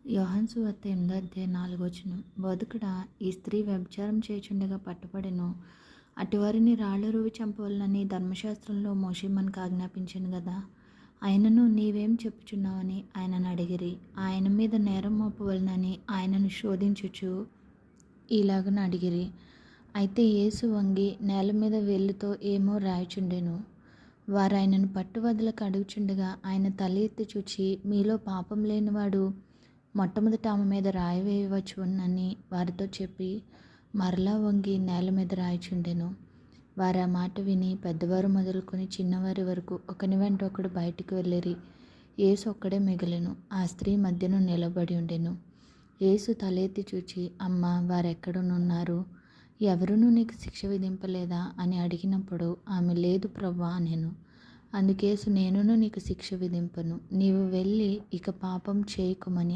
యోహాను సువార్త 8 అధ్యాయం 4 బోధకుడా, ఈ స్త్రీ వ్యభిచారం చేయుచుండగా పట్టుబడెను. అటువారిని రాళ్లు రువి చంపవలనని ధర్మశాస్త్రంలో మోషే మనకు ఆజ్ఞాపించెను గదా. ఆయనను నీవేం చెప్పుచున్నావని ఆయనను అడిగిరి. ఆయన మీద నేరం మోపవలనని ఆయనను శోధించుచు ఇలాగున అడిగిరి. అయితే యేసు వంగి నేల మీద వేళ్ళతో ఏమో రాయుచుండెను. వారు ఆయనను పట్టు వదలక అడుగుచుండగా ఆయన తల ఎత్తి చూచి, మీలో పాపం లేనివాడు మొట్టమొదట ఆమె మీద రాయి వేయవచ్చునని వారితో చెప్పి మరలా వంగి నేల మీద రాయిచుండెను. వారు ఆ మాట విని పెద్దవారు మొదలుకొని చిన్నవారి వరకు ఒకని వెంట ఒకడు బయటికి వెళ్ళిరి. యేసు ఒక్కడే మిగిలెను. ఆ స్త్రీ మధ్యను నిలబడి ఉండెను. యేసు తలెత్తి చూచి, అమ్మా, వారెక్కడనున్నారు? ఎవరునూ నీకు శిక్ష విధింపలేదా అని అడిగినప్పుడు ఆమె, లేదు ప్రభువా అనెను. అందుకేసు నేనును నీకు శిక్ష విధింపను, నీవు వెళ్ళి ఇక పాపం చేయకుమని